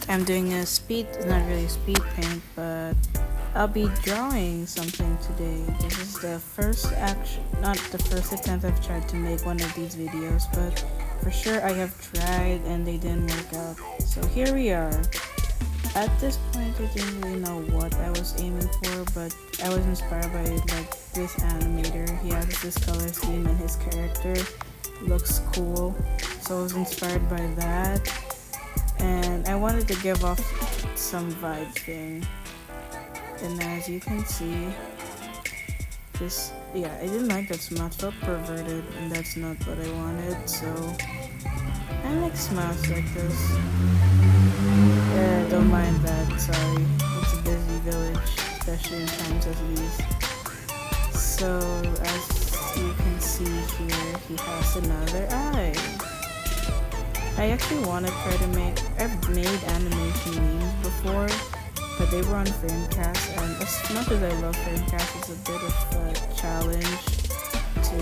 I'm doing not really speed paint, but I'll be drawing something today. This is the first not the first attempt I've tried to make one of these videos, but for sure I have tried and they didn't work out. So here we are. At this point, I didn't really know what I was aiming for, but I was inspired by this animator. He has this color scheme and his character looks cool, so I was inspired by that. And I wanted to give off some vibe thing. And as you can see, I didn't like that smile. Felt perverted, and that's not what I wanted. So I like smiles like this. Don't mind that. Sorry, it's a busy village, especially in times as these. So as you can see here, he has another eye. I actually want to try to I've made animation memes before, but they were on Framecast, and as much as I love Framecast, it's a bit of a challenge to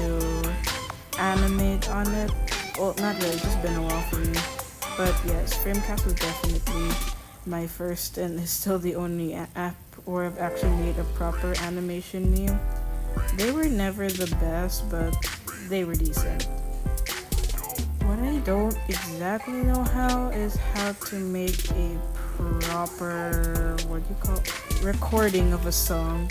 animate on it. Well, not really, it's just been a while for me. But yes, Framecast was definitely my first, and is still the only app where I've actually made a proper animation meme. They were never the best, but they were decent. What I don't exactly know how to make a proper, recording of a song.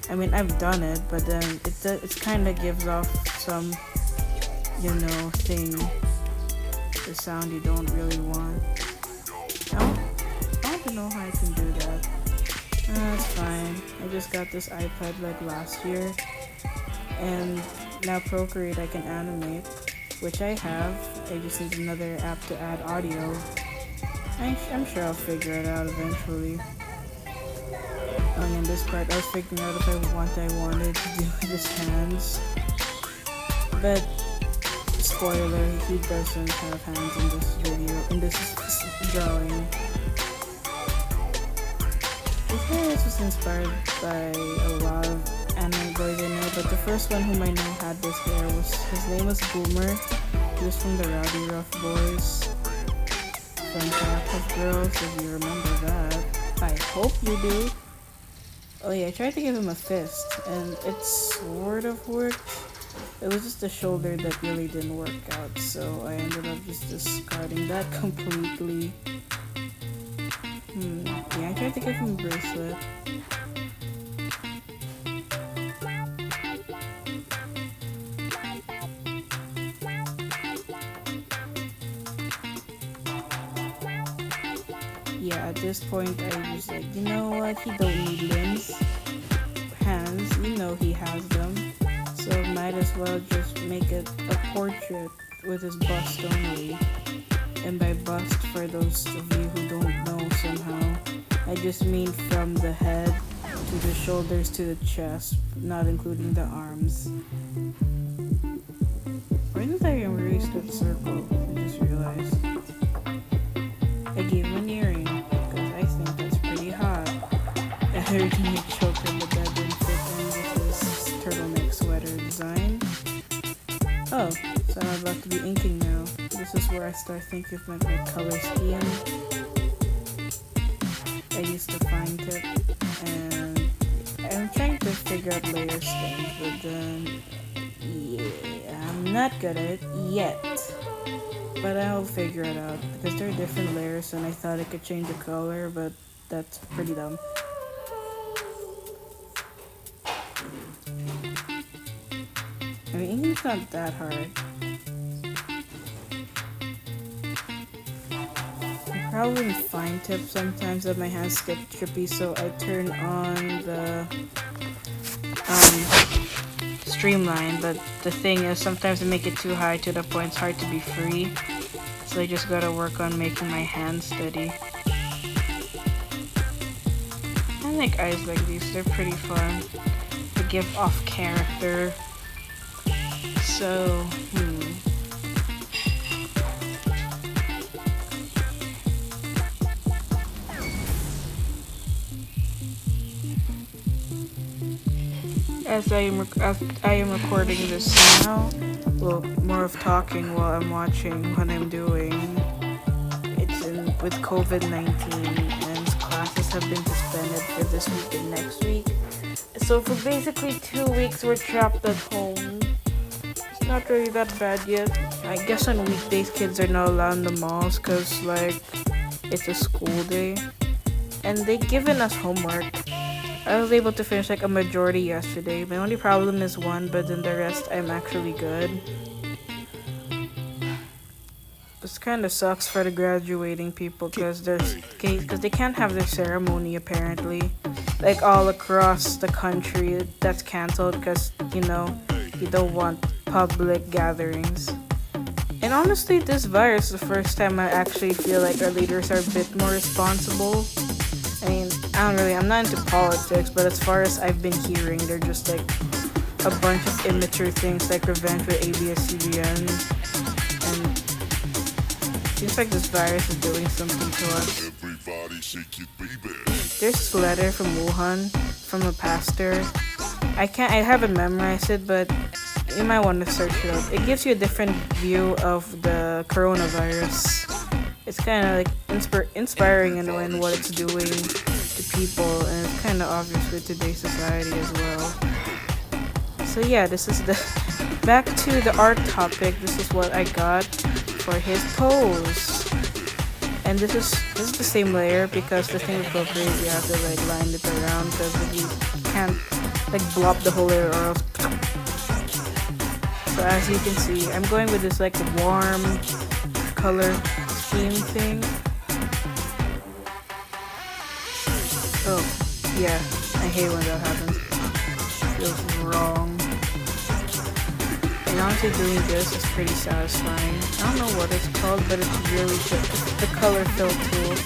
I mean, I've done it, but then it kind of gives off some, the sound you don't really want. I don't know how I can do that. That's fine. I just got this iPad last year, and now Procreate I can animate, which I have. I just need another app to add audio. I'm sure I'll figure it out eventually. In this part, I was figuring out if I wanted to do his hands, but spoiler, he doesn't have hands in this drawing. This hair was inspired by a lot of anime boys I know, but the first one whom I know had this hair his name was Boomer. He was from the Rowdy Rough Boys from Powerpuff Girls, if you remember that. I hope you do. Oh yeah, I tried to give him a fist, and it sort of worked. It was just the shoulder that really didn't work out, so I ended up just discarding that completely. Yeah, I tried to give him a bracelet. Yeah, at this point I was like, you know what, he don't need limbs, hands, he has them, so might as well just make it a portrait with his bust only. And by bust, for those of you who don't know somehow, I just mean from the head to the shoulders to the chest, not including the arms. Why didn't I erase that circle? I just realized. I gave him an earring, because I think that's pretty hot. I originally choker, but that didn't fit in with this turtleneck sweater design. Oh, so I'm about to be inking now. This is where I start thinking of my color scheme. I used to fine tip, and I'm trying to figure out layer things, but then, yeah, I'm not good at it yet. But I'll figure it out, because there are different layers, and I thought I could change the color, but that's pretty dumb. I mean, English is not that hard. I probably fine tip sometimes that my hands get trippy, so I turn on the streamline, but the thing is sometimes I make it too high to the point it's hard to be free, so I just gotta work on making my hands steady. I like eyes like these, they're pretty fun. They give off character. So, As I am recording this now, well, more of talking while I'm watching what I'm doing. with COVID-19 and classes have been suspended for this week and next week. So for basically 2 weeks we're trapped at home. It's not really that bad yet. I guess on weekdays kids are not allowed in the malls because like it's a school day. And they given us homework. I was able to finish like a majority yesterday. My only problem is one, but then the rest I'm actually good. This kind of sucks for the graduating people because they can't have their ceremony apparently. Like all across the country, that's canceled because you don't want public gatherings. And honestly, this virus is the first time I actually feel like our leaders are a bit more responsible. I mean, I'm not into politics, but as far as I've been hearing, they're just like a bunch of immature things like revenge with ABS-CBN. And it seems like this virus is doing something to us. There's this letter from Wuhan, from a pastor. I haven't memorized it, but you might want to search it up. It gives you a different view of the coronavirus. It's kind of like inspiring in what it's doing to people, and it's kind of obvious with today's society as well. So yeah, this is back to the art topic. This is what I got for his pose, and this is the same layer because the thing with Procreate you have to like line it around because you can't like blob the whole layer or else. So as you can see, I'm going with this like warm color scheme thing. Oh, yeah, I hate when that happens. It feels wrong. And honestly, doing this is pretty satisfying. I don't know what it's called, but it's really just the color fill tool.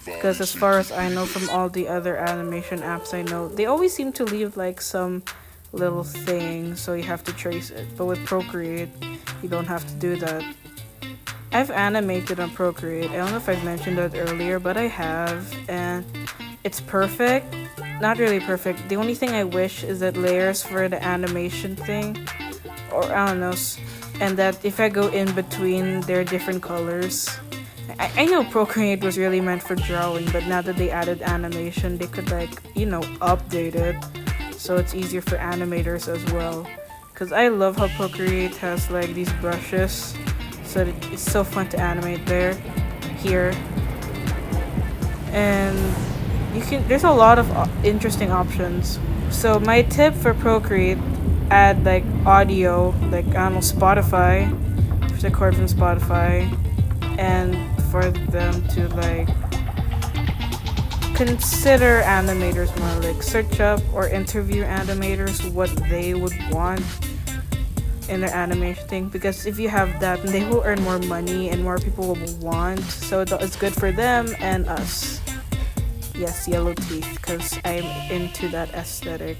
Because as far as I know from all the other animation apps I know, they always seem to leave like some little thing, so you have to trace it. But with Procreate, you don't have to do that. I've animated on Procreate. I don't know if I've mentioned that earlier, but I have, and it's perfect. Not really perfect. The only thing I wish is that layers for the animation thing, or I don't know, and that if I go in between their different colors. I know Procreate was really meant for drawing, but now that they added animation, they could like, update it so it's easier for animators as well. Because I love how Procreate has like these brushes, so it's so fun to animate here. And there's a lot of interesting options. So my tip for Procreate, add like audio, like I don't know, Spotify, record from Spotify, and for them to like consider animators more, like search up or interview animators what they would want in their animation thing, because if you have that, they will earn more money and more people will want, so it's good for them and us. Yes, yellow teeth, because I'm into that aesthetic.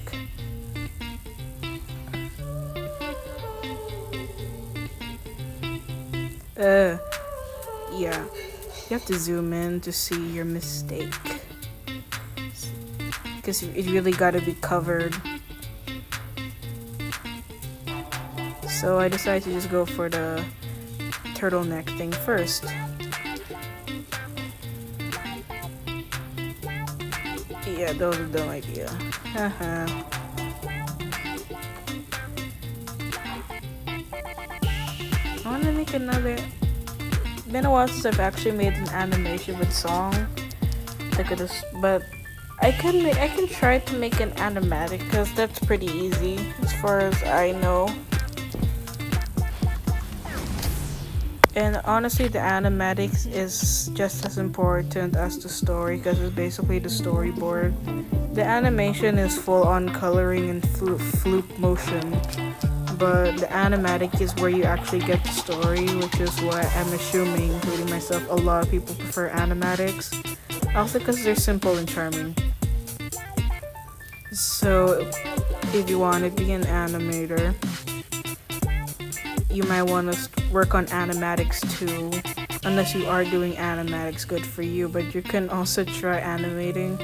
Yeah, you have to zoom in to see your mistake, because it really gotta be covered. So I decided to just go for the turtleneck thing first. Yeah, that was a dumb idea. Haha. I want to make another. It's been a while since I've actually made an animation with song. But I can try to make an animatic because that's pretty easy as far as I know. And honestly, the animatics is just as important as the story because it's basically the storyboard. The animation is full on coloring and flute motion, but the animatic is where you actually get the story, which is why I'm assuming, including myself, a lot of people prefer animatics. Also because they're simple and charming. So if you want to be an animator, you might want to work on animatics too, unless you are doing animatics, good for you, but you can also try animating.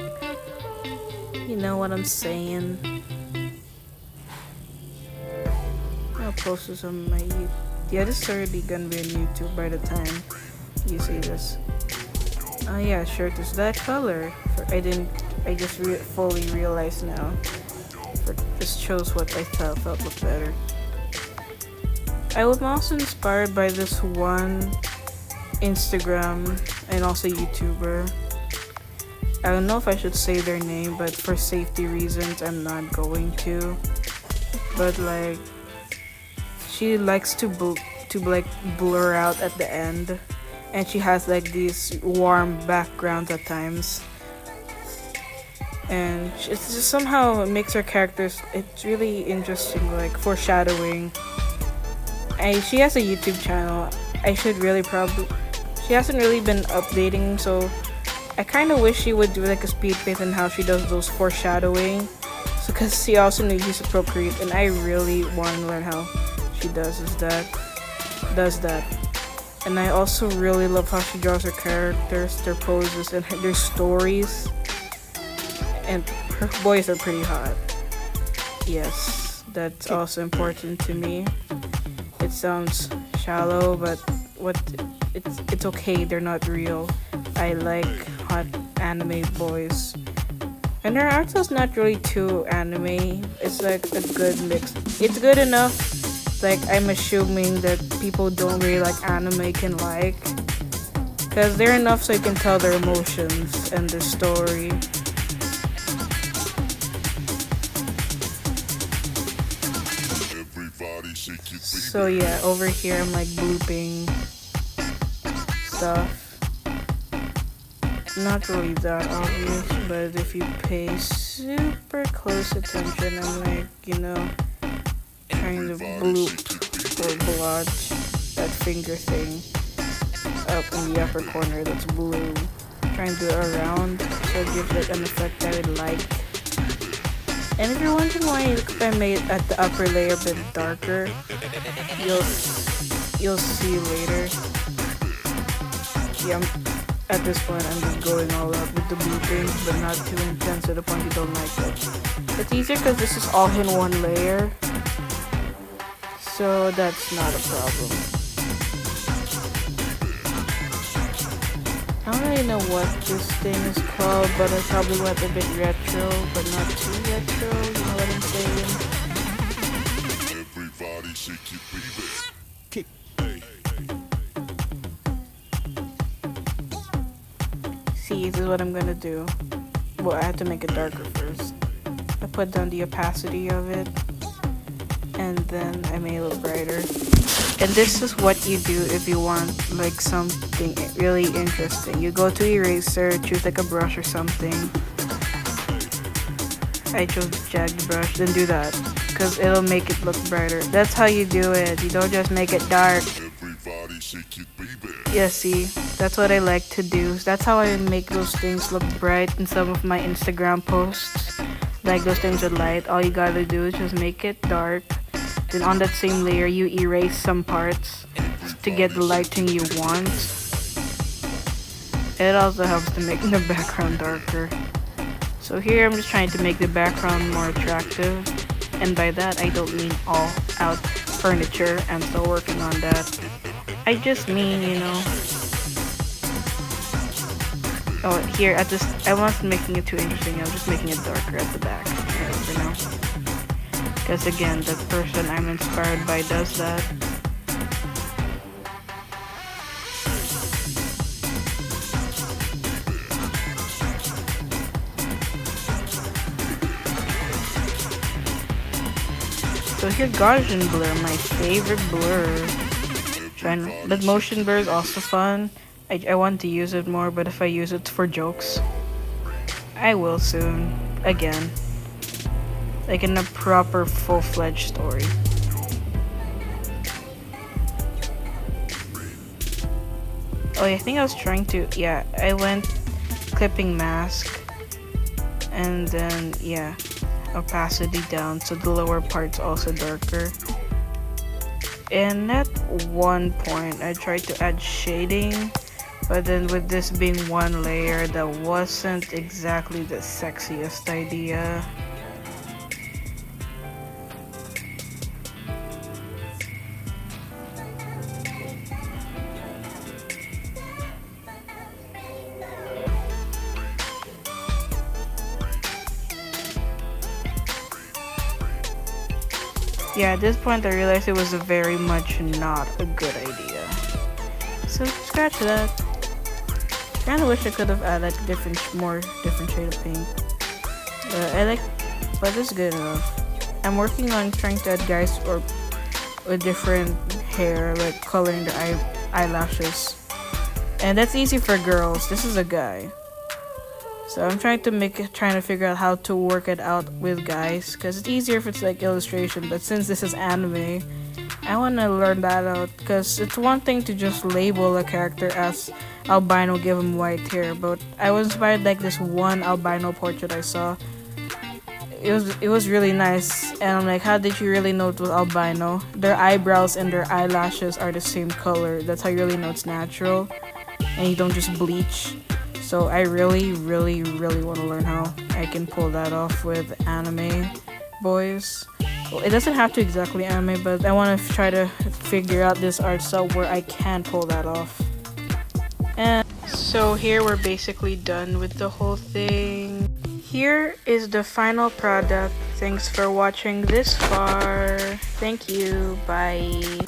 You know what I'm saying? I'll post this on my YouTube. Yeah, this is already gonna be on YouTube by the time you see this. Oh yeah, shirt is that color. I didn't. I just fully realized now. This shows what I felt looked better. I was also inspired by this one Instagram and also YouTuber. I don't know if I should say their name, but for safety reasons, I'm not going to. But like, she likes to like blur out at the end, and she has like these warm backgrounds at times, and it's just somehow it makes her characters. It's really interesting, like foreshadowing. She has a YouTube channel. I should really probably. She hasn't really been updating, so I kind of wish she would do like a speed paint and how she does those foreshadowing. So, because she also uses Procreate, and I really want to learn how she does that. And I also really love how she draws her characters, their poses, and their stories. And her boys are pretty hot. Yes, that's also important to me. It sounds shallow, but it's okay. They're not real. I like hot anime boys. And her art styl's not really too anime. It's like a good mix. It's good enough. Like I'm assuming that people don't really like anime can like, because they're enough so you can tell their emotions and the story. So yeah, over here I'm like blooping stuff. Not really that obvious, but if you pay super close attention, I'm like, trying to bloop or blotch that finger thing up in the upper corner that's blue. Trying to do it around so it gives it an effect I would like. And if you're wondering why if I made at the upper layer a bit darker, you'll see later. Yeah, at this point I'm just going all out with the blooping, but not too intense to the point you don't like it. It's easier because this is all in one layer, so that's not a problem. I don't really know what this thing is called, but I probably went a bit retro, but not too retro, you know what I'm saying? Everybody shake your baby. Kick. See, this is what I'm gonna do. Well, I have to make it darker first. I put down the opacity of it, and then I made it look brighter. And this is what you do if you want like something really interesting. You go to eraser, choose like a brush or something. I chose jagged brush, then do that, because it'll make it look brighter. That's how you do it. You don't just make it dark. Yeah, see, that's what I like to do. That's how I make those things look bright in some of my Instagram posts. Like those things with light, all you gotta do is just make it dark. Then on that same layer, you erase some parts to get the lighting you want. It also helps to make the background darker. So here I'm just trying to make the background more attractive. And by that, I don't mean all out furniture. I'm still working on that. I just mean, Oh, here at this, I wasn't making it too interesting. I was just making it darker at the back. For now. Because again, the person I'm inspired by does that. So here, Gaussian blur, my favorite blur. But motion blur is also fun. I want to use it more, but if I use it for jokes, I will soon. Again. Like in a proper full-fledged story. Oh, I think I was trying to, I went clipping mask. And then, opacity down so the lower part's also darker. And at one point, I tried to add shading. But then with this being one layer, that wasn't exactly the sexiest idea. Yeah, at this point I realized it was very much not a good idea. So scratch that. Kinda wish I could have added like more different shade of pink. But it's good enough. I'm working on trying to add guys or with different hair, like coloring the eyelashes. And that's easy for girls. This is a guy. So I'm trying to figure out how to work it out with guys, because it's easier if it's like illustration, but since this is anime, I want to learn that out, because it's one thing to just label a character as albino, give him white hair, but I was inspired like this one albino portrait I saw. It was really nice, and I'm like, how did you really know it was albino? Their eyebrows and their eyelashes are the same color. That's how you really know it's natural, and you don't just bleach. So I really want to learn how I can pull that off with anime boys. Well, it doesn't have to exactly anime, but I want to try to figure out this art style where I can pull that off. And so here we're basically done with the whole thing. Here is the final product. Thanks for watching this far. Thank you. Bye.